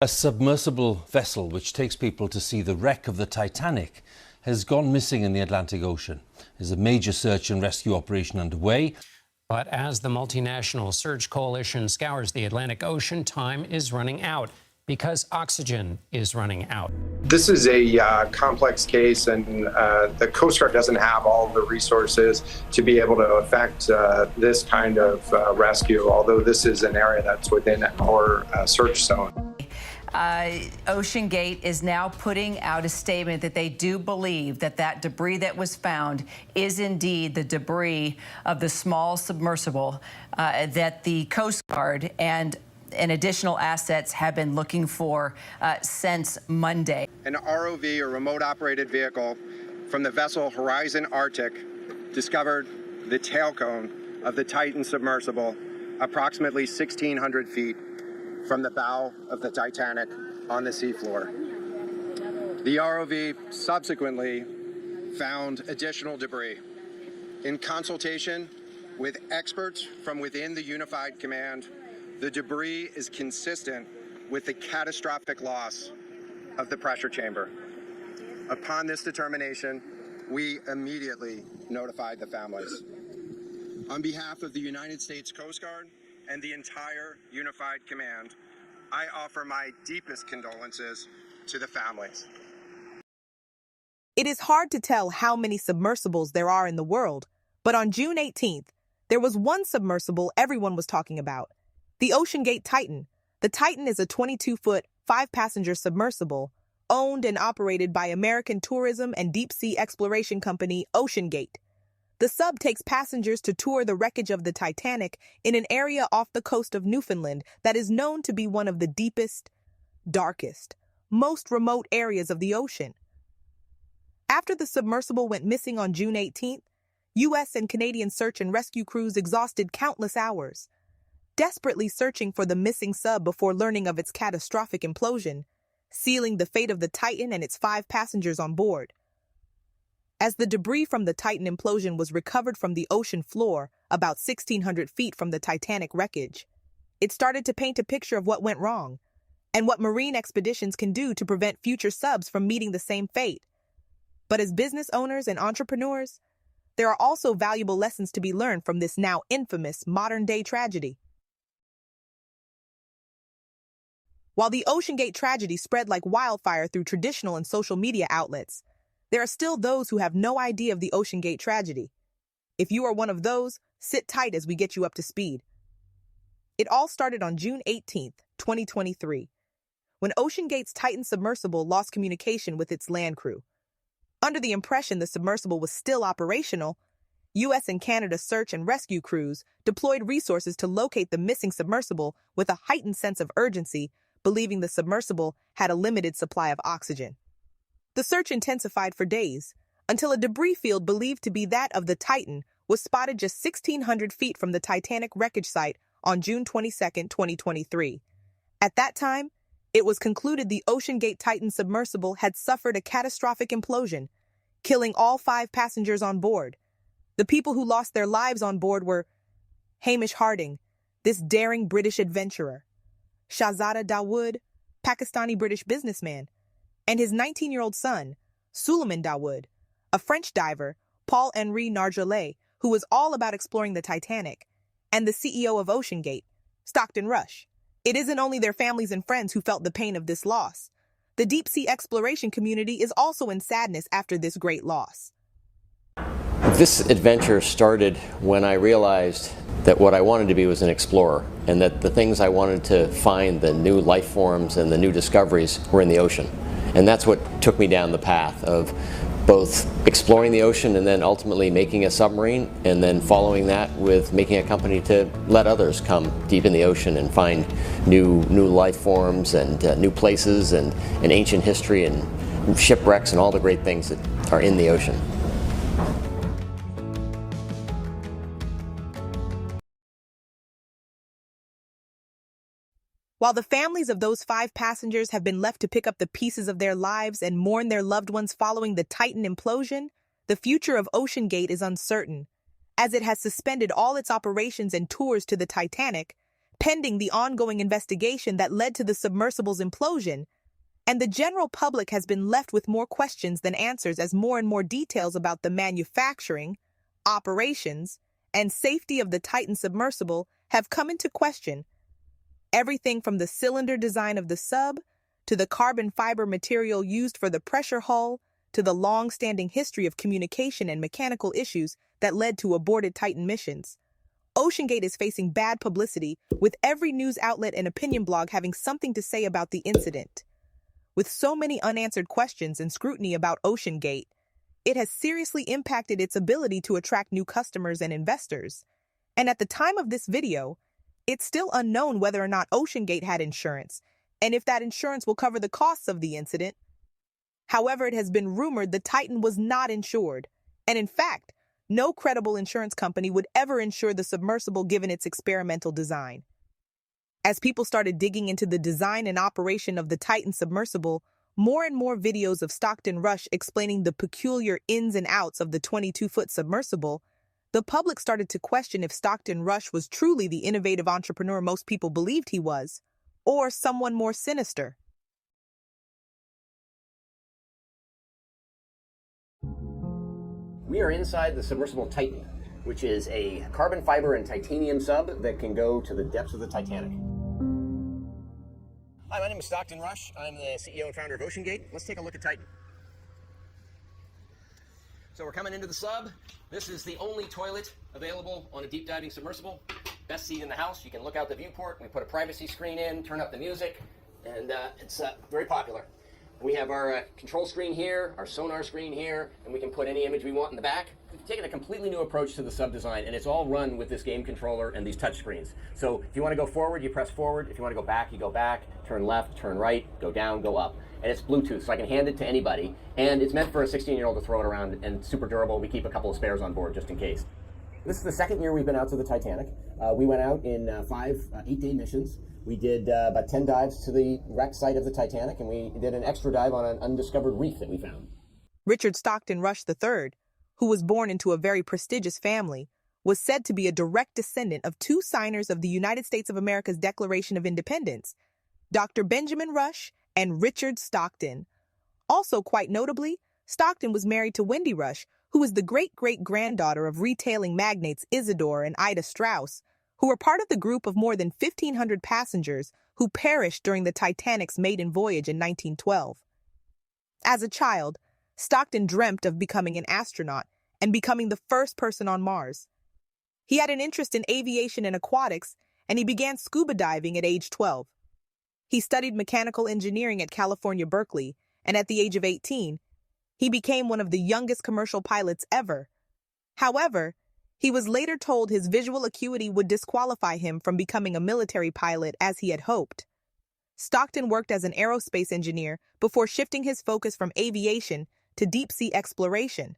A submersible vessel which takes people to see the wreck of the Titanic has gone missing in the Atlantic Ocean. There's a major search and rescue operation underway. But as the multinational search coalition scours the Atlantic Ocean, time is running out because oxygen is running out. This is a complex case, and the Coast Guard doesn't have all the resources to be able to effect this kind of rescue, although this is an area that's within our search zone. OceanGate is now putting out a statement that they do believe that that debris that was found is indeed the debris of the small submersible that the Coast Guard and additional assets have been looking for since Monday. An ROV, or remote operated vehicle, from the vessel Horizon Arctic discovered the tail cone of the Titan submersible approximately 1,600 feet from the bow of the Titanic on the seafloor. The ROV subsequently found additional debris. In consultation with experts from within the Unified Command, the debris is consistent with the catastrophic loss of the pressure chamber. Upon this determination, we immediately notified the families. On behalf of the United States Coast Guard and the entire Unified Command, I offer my deepest condolences to the families. It is hard to tell how many submersibles there are in the world, but on June 18th, there was one submersible everyone was talking about, the OceanGate Titan. The Titan is a 22-foot, 5-passenger submersible owned and operated by American tourism and deep-sea exploration company OceanGate. The sub takes passengers to tour the wreckage of the Titanic in an area off the coast of Newfoundland that is known to be one of the deepest, darkest, most remote areas of the ocean. After the submersible went missing on June 18th, U.S. and Canadian search and rescue crews exhausted countless hours, desperately searching for the missing sub before learning of its catastrophic implosion, sealing the fate of the Titan and its 5 passengers on board. As the debris from the Titan implosion was recovered from the ocean floor about 1,600 feet from the Titanic wreckage, it started to paint a picture of what went wrong and what marine expeditions can do to prevent future subs from meeting the same fate. But as business owners and entrepreneurs, there are also valuable lessons to be learned from this now infamous modern-day tragedy. While the OceanGate tragedy spread like wildfire through traditional and social media outlets, there are still those who have no idea of the OceanGate tragedy. If you are one of those, sit tight as we get you up to speed. It all started on June 18th, 2023, when OceanGate's Titan submersible lost communication with its land crew. Under the impression the submersible was still operational, U.S. and Canada search and rescue crews deployed resources to locate the missing submersible with a heightened sense of urgency, believing the submersible had a limited supply of oxygen. The search intensified for days, until a debris field believed to be that of the Titan was spotted just 1,600 feet from the Titanic wreckage site on June 22, 2023. At that time, it was concluded the OceanGate Titan submersible had suffered a catastrophic implosion, killing all 5 passengers on board. The people who lost their lives on board were Hamish Harding, this daring British adventurer, Shahzada Dawood, Pakistani-British businessman, and his 19-year-old son, Suleiman Dawood, a French diver, Paul-Henri Nargeolet, who was all about exploring the Titanic, and the CEO of OceanGate, Stockton Rush. It isn't only their families and friends who felt the pain of this loss. The deep-sea exploration community is also in sadness after this great loss. This adventure started when I realized that what I wanted to be was an explorer, and that the things I wanted to find, the new life forms and the new discoveries, were in the ocean. And that's what took me down the path of both exploring the ocean and then ultimately making a submarine, and then following that with making a company to let others come deep in the ocean and find new life forms and new places and ancient history and shipwrecks and all the great things that are in the ocean. While the families of those 5 passengers have been left to pick up the pieces of their lives and mourn their loved ones following the Titan implosion, the future of OceanGate is uncertain. As it has suspended all its operations and tours to the Titanic, pending the ongoing investigation that led to the submersible's implosion, and the general public has been left with more questions than answers as more and more details about the manufacturing, operations, and safety of the Titan submersible have come into question. Everything from the cylinder design of the sub, to the carbon fiber material used for the pressure hull, to the long-standing history of communication and mechanical issues that led to aborted Titan missions. OceanGate is facing bad publicity, with every news outlet and opinion blog having something to say about the incident. With so many unanswered questions and scrutiny about OceanGate, it has seriously impacted its ability to attract new customers and investors. And at the time of this video, it's still unknown whether or not OceanGate had insurance, and if that insurance will cover the costs of the incident. However, it has been rumored the Titan was not insured, and in fact, no credible insurance company would ever insure the submersible given its experimental design. As people started digging into the design and operation of the Titan submersible, more and more videos of Stockton Rush explaining the peculiar ins and outs of the 22-foot submersible, the public started to question if Stockton Rush was truly the innovative entrepreneur most people believed he was, or someone more sinister. We are inside the submersible Titan, which is a carbon fiber and titanium sub that can go to the depths of the Titanic. Hi, my name is Stockton Rush. I'm the CEO and founder of OceanGate. Let's take a look at Titan. So we're coming into the sub. This is the only toilet available on a deep diving submersible. Best seat in the house. You can look out the viewport. We put a privacy screen in, turn up the music, and it's very popular. We have our control screen here, our sonar screen here, and we can put any image we want in the back. We've taken a completely new approach to the sub design, and it's all run with this game controller and these touch screens. So if you want to go forward, you press forward. If you want to go back, you go back. Turn left, turn right, go down, go up. And it's Bluetooth, so I can hand it to anybody. And it's meant for a 16-year-old to throw it around, and super durable. We keep a couple of spares on board just in case. This is the second year we've been out to the Titanic. We went out in 5 8-day missions. We did about 10 dives to the wreck site of the Titanic, and we did an extra dive on an undiscovered reef that we found. Richard Stockton Rush III, who was born into a very prestigious family, was said to be a direct descendant of 2 signers of the United States of America's Declaration of Independence, Dr. Benjamin Rush and Richard Stockton. Also, quite notably, Stockton was married to Wendy Rush, who was the great-great-granddaughter of retailing magnates Isidore and Ida Strauss, who were part of the group of more than 1,500 passengers who perished during the Titanic's maiden voyage in 1912. As a child, Stockton dreamt of becoming an astronaut and becoming the first person on Mars. He had an interest in aviation and aquatics, and he began scuba diving at age 12. He studied mechanical engineering at California, Berkeley, and at the age of 18, he became one of the youngest commercial pilots ever. However, he was later told his visual acuity would disqualify him from becoming a military pilot as he had hoped. Stockton worked as an aerospace engineer before shifting his focus from aviation to deep-sea exploration.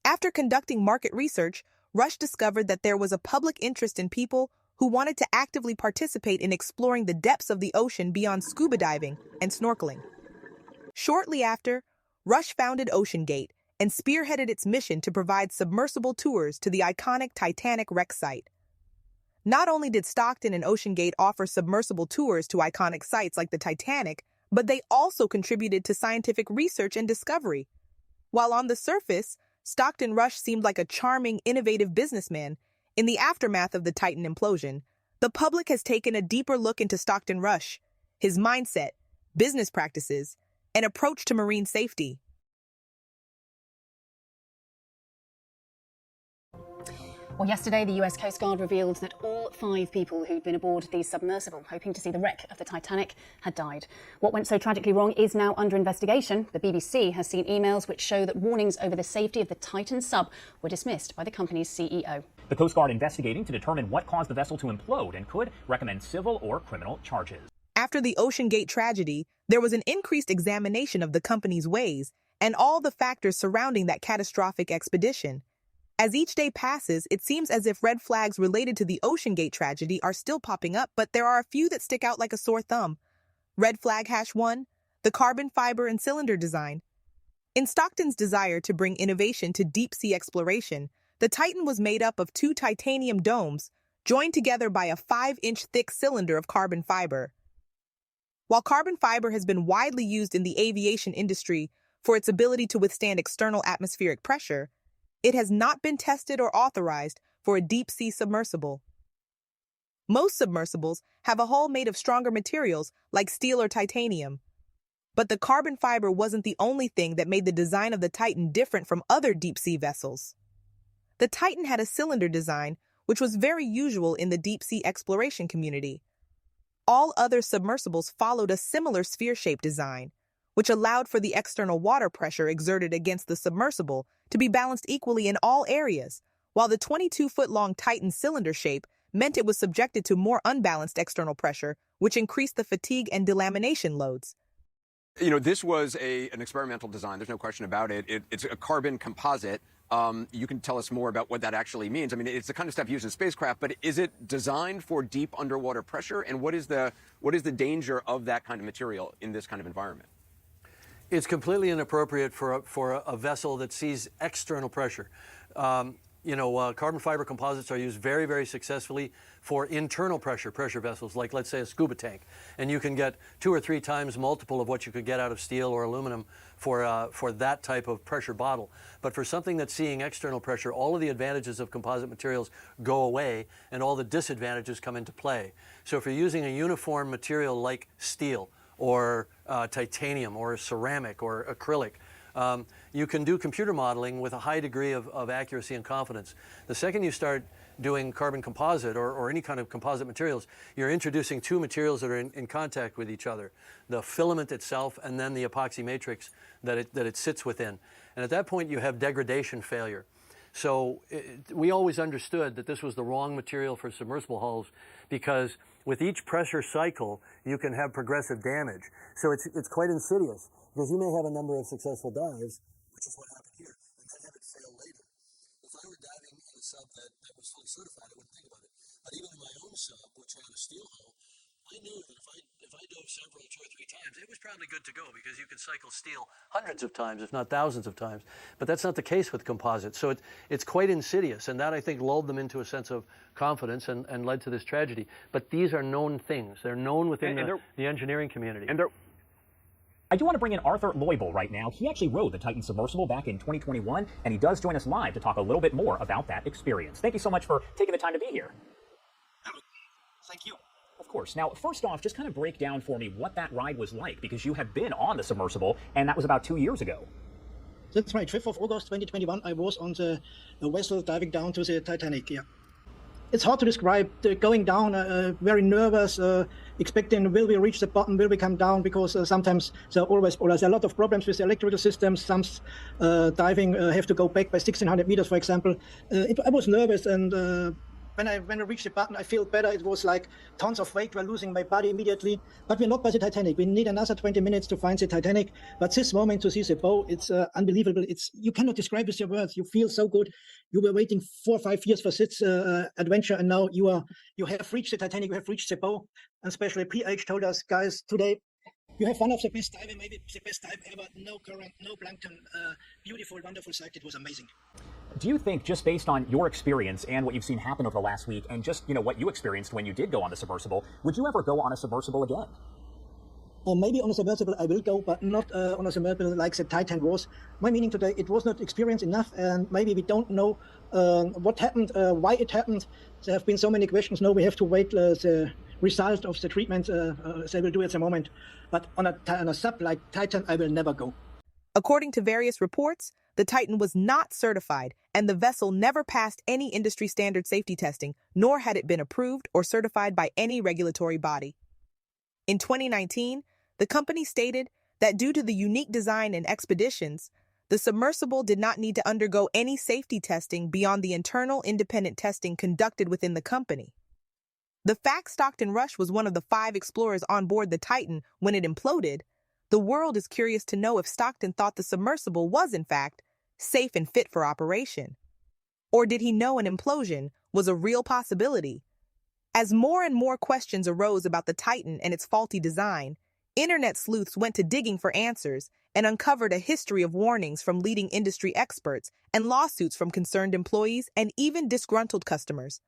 After conducting market research, Rush discovered that there was a public interest in people who wanted to actively participate in exploring the depths of the ocean beyond scuba diving and snorkeling. Shortly after, Rush founded OceanGate and spearheaded its mission to provide submersible tours to the iconic Titanic wreck site. Not only did Stockton and OceanGate offer submersible tours to iconic sites like the Titanic, but they also contributed to scientific research and discovery. While on the surface, Stockton Rush seemed like a charming, innovative businessman, in the aftermath of the Titan implosion, the public has taken a deeper look into Stockton Rush, his mindset, business practices, and approach to marine safety. Well, yesterday, the US Coast Guard revealed that all 5 people who'd been aboard the submersible, hoping to see the wreck of the Titanic, had died. What went so tragically wrong is now under investigation. The BBC has seen emails which show that warnings over the safety of the Titan sub were dismissed by the company's CEO. The Coast Guard investigating to determine what caused the vessel to implode and could recommend civil or criminal charges. After the OceanGate tragedy, there was an increased examination of the company's ways and all the factors surrounding that catastrophic expedition. As each day passes, it seems as if red flags related to the OceanGate tragedy are still popping up, but there are a few that stick out like a sore thumb. Red flag #1, the carbon fiber and cylinder design. In Stockton's desire to bring innovation to deep-sea exploration, the Titan was made up of 2 titanium domes, joined together by a 5-inch thick cylinder of carbon fiber. While carbon fiber has been widely used in the aviation industry for its ability to withstand external atmospheric pressure, it has not been tested or authorized for a deep-sea submersible. Most submersibles have a hull made of stronger materials like steel or titanium. But the carbon fiber wasn't the only thing that made the design of the Titan different from other deep-sea vessels. The Titan had a cylinder design, which was very usual in the deep-sea exploration community. All other submersibles followed a similar sphere-shaped design, which allowed for the external water pressure exerted against the submersible to be balanced equally in all areas, while the 22-foot-long Titan cylinder shape meant it was subjected to more unbalanced external pressure, which increased the fatigue and delamination loads. You know, this was an experimental design. There's no question about it. It's a carbon composite. You can tell us more about what that actually means. I mean, it's the kind of stuff used in spacecraft, but is it designed for deep underwater pressure? And what is the danger of that kind of material in this kind of environment? It's completely inappropriate for a vessel that sees external pressure. Carbon fiber composites are used very, very successfully for internal pressure vessels, like, let's say, a scuba tank. And you can get 2 or 3 times multiple of what you could get out of steel or aluminum for that type of pressure bottle. But for something that's seeing external pressure, all of the advantages of composite materials go away and all the disadvantages come into play. So if you're using a uniform material like steel or titanium or ceramic or acrylic, you can do computer modeling with a high degree of accuracy and confidence. The second you start doing carbon composite or any kind of composite materials, you're introducing 2 materials that are in contact with each other, the filament itself and then the epoxy matrix that it sits within. And at that point you have degradation failure. So we always understood that this was the wrong material for submersible hulls because with each pressure cycle you can have progressive damage. So it's quite insidious. Because you may have a number of successful dives, which is what happened here, and then have it fail later. If I were diving in a sub that was fully certified, I wouldn't think about it. But even in my own sub, which had a steel hull, I knew that if I dove several 2 or 3 times, it was probably good to go because you could cycle steel hundreds of times, if not thousands of times. But that's not the case with composites. So it's quite insidious, and that, I think, lulled them into a sense of confidence and led to this tragedy. But these are known things. They're known within the engineering community. I do want to bring in Arthur Loibel right now. He actually rode the Titan Submersible back in 2021, and he does join us live to talk a little bit more about that experience. Thank you so much for taking the time to be here. Thank you. Of course. Now, first off, just kind of break down for me what that ride was like, because you have been on the Submersible, and that was about 2 years ago. That's right. 5th of August 2021, I was on the vessel diving down to the Titanic, yeah. It's hard to describe going down, very nervous, expecting will we reach the bottom, will we come down, because sometimes there are a lot of problems with the electrical systems. Some diving have to go back by 1,600 meters, for example. I was nervous, and when I reached the bottom, I feel better. It was like tons of weight were losing my body immediately. But we're not by the Titanic. We need another 20 minutes to find the Titanic. But this moment to see the bow, it's unbelievable. You cannot describe with your words. You feel so good. You were waiting 4 or 5 years for this adventure, and now you have reached the Titanic. You have reached the bow. And especially PH told us, guys, today you have one of the best diving, maybe the best dive ever. No current, no plankton. Beautiful, wonderful sight. It was amazing. Do you think, just based on your experience and what you've seen happen over the last week, and just what you experienced when you did go on the Submersible, would you ever go on a Submersible again? Maybe on a Submersible I will go, but not on a Submersible like the Titan was. My meaning today, it was not experience enough, and maybe we don't know what happened, why it happened. There have been so many questions. No, we have to wait the result of the treatment they will do at the moment. But on a sub like Titan, I will never go. According to various reports, the Titan was not certified, and the vessel never passed any industry standard safety testing, nor had it been approved or certified by any regulatory body. In 2019, the company stated that due to the unique design and expeditions, the submersible did not need to undergo any safety testing beyond the internal independent testing conducted within the company. The fact Stockton Rush was one of the 5 explorers on board the Titan when it imploded, the world is curious to know if Stockton thought the submersible was, in fact, safe and fit for operation. Or did he know an implosion was a real possibility? As more and more questions arose about the Titan and its faulty design, internet sleuths went to digging for answers and uncovered a history of warnings from leading industry experts and lawsuits from concerned employees and even disgruntled customers.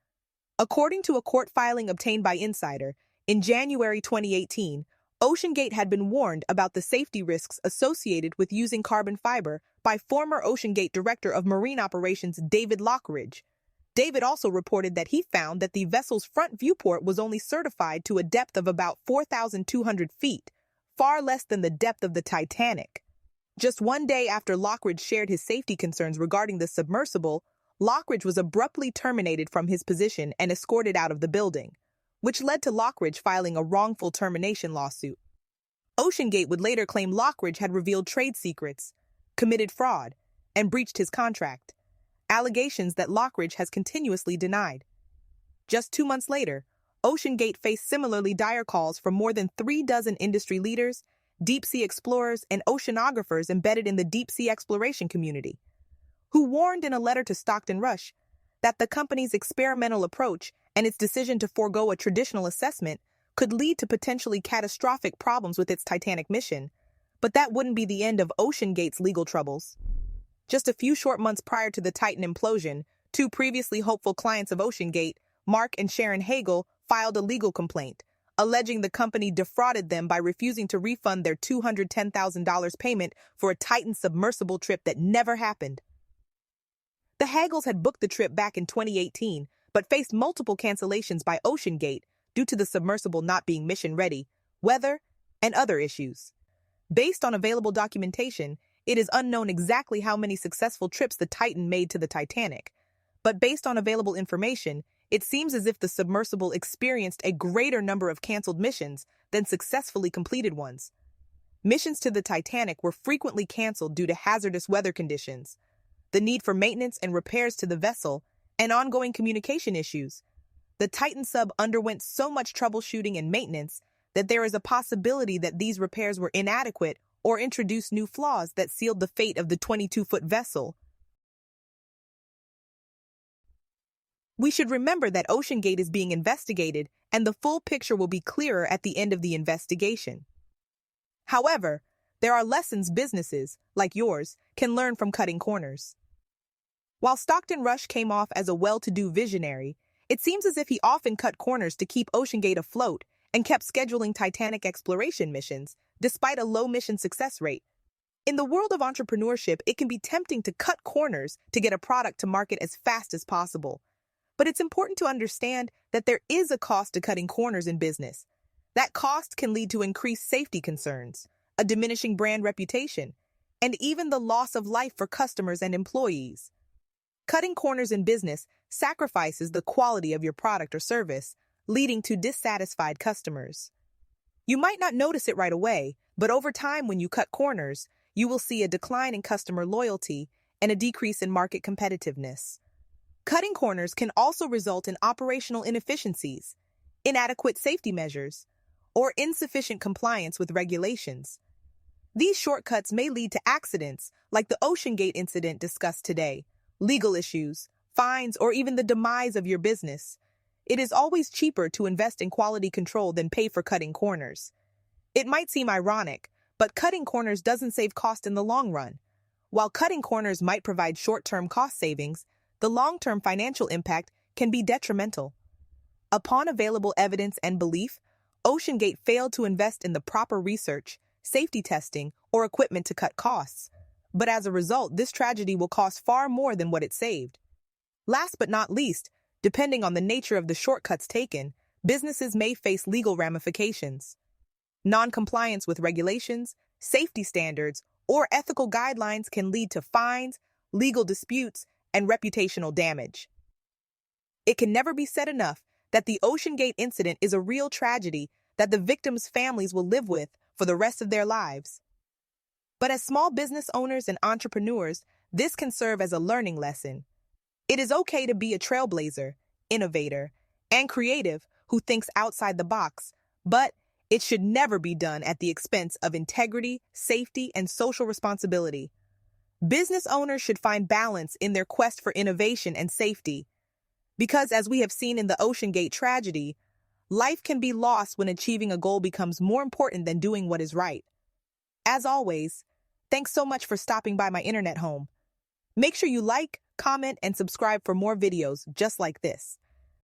According to a court filing obtained by Insider, in January 2018, OceanGate had been warned about the safety risks associated with using carbon fiber by former OceanGate Director of Marine Operations 𝗂𝗑𝗦𝗏𝗏𝗏𝗏𝗏. David also reported that he found that the vessel's front viewport was only certified to a depth of about 4,200 feet, far less than the depth of the Titanic. Just one day after 𝗏𝗏𝗏𝗏𝗏 shared his safety concerns regarding the submersible, 𝗏𝗏𝗏𝗏𝗏 was abruptly terminated from his position and escorted out of the building, which led to 𝗏𝗏𝗏𝗏𝗏 filing a wrongful termination lawsuit. OceanGate would later claim 𝗏𝗏𝗏𝗏𝗏 had revealed trade secrets, committed fraud, and breached his contract, allegations that 𝗏𝗏𝗏𝗏𝗏𝗏 has continuously denied. Just 2 months later, OceanGate faced similarly dire calls from more than 36 industry leaders, deep-sea explorers, and oceanographers embedded in the deep-sea exploration community, who warned in a letter to Stockton Rush that the company's experimental approach and its decision to forego a traditional assessment could lead to potentially catastrophic problems with its Titanic mission, but that wouldn't be the end of OceanGate's legal troubles. Just a few short months prior to the Titan implosion, 2 previously hopeful clients of OceanGate, Mark and Sharon Hagel, filed a legal complaint, alleging the company defrauded them by refusing to refund their $210,000 payment for a Titan submersible trip that never happened. The Hagels had booked the trip back in 2018, but faced multiple cancellations by OceanGate due to the submersible not being mission-ready, weather, and other issues. Based on available documentation, it is unknown exactly how many successful trips the Titan made to the Titanic, but based on available information, it seems as if the submersible experienced a greater number of canceled missions than successfully completed ones. Missions to the Titanic were frequently canceled due to hazardous weather conditions, the need for maintenance and repairs to the vessel, and ongoing communication issues. The Titan sub underwent so much troubleshooting and maintenance that there is a possibility that these repairs were inadequate or introduced new flaws that sealed the fate of the 22-foot vessel. We should remember that OceanGate is being investigated, and the full picture will be clearer at the end of the investigation. However, there are lessons businesses, like yours, can learn from cutting corners. While Stockton Rush came off as a well-to-do visionary, it seems as if he often cut corners to keep OceanGate afloat and kept scheduling Titanic exploration missions, despite a low mission success rate. In the world of entrepreneurship, it can be tempting to cut corners to get a product to market as fast as possible. But it's important to understand that there is a cost to cutting corners in business. That cost can lead to increased safety concerns, a diminishing brand reputation, and even the loss of life for customers and employees. Cutting corners in business sacrifices the quality of your product or service, leading to dissatisfied customers. You might not notice it right away, but over time when you cut corners, you will see a decline in customer loyalty and a decrease in market competitiveness. Cutting corners can also result in operational inefficiencies, inadequate safety measures, or insufficient compliance with regulations. These shortcuts may lead to accidents like the OceanGate incident discussed today, legal issues, fines, or even the demise of your business. It is always cheaper to invest in quality control than pay for cutting corners. It might seem ironic, but cutting corners doesn't save cost in the long run. While cutting corners might provide short-term cost savings, the long-term financial impact can be detrimental. Upon available evidence and belief, OceanGate failed to invest in the proper research, safety testing, or equipment to cut costs. But as a result, this tragedy will cost far more than what it saved. Last but not least, depending on the nature of the shortcuts taken, businesses may face legal ramifications. Non-compliance with regulations, safety standards, or ethical guidelines can lead to fines, legal disputes, and reputational damage. It can never be said enough that the OceanGate incident is a real tragedy that the victims' families will live with for the rest of their lives. But as small business owners and entrepreneurs, this can serve as a learning lesson. It is okay to be a trailblazer, innovator, and creative who thinks outside the box, but it should never be done at the expense of integrity, safety, and social responsibility. Business owners should find balance in their quest for innovation and safety. Because as we have seen in the OceanGate tragedy, life can be lost when achieving a goal becomes more important than doing what is right. As always, thanks so much for stopping by my internet home. Make sure you like, comment, and subscribe for more videos just like this.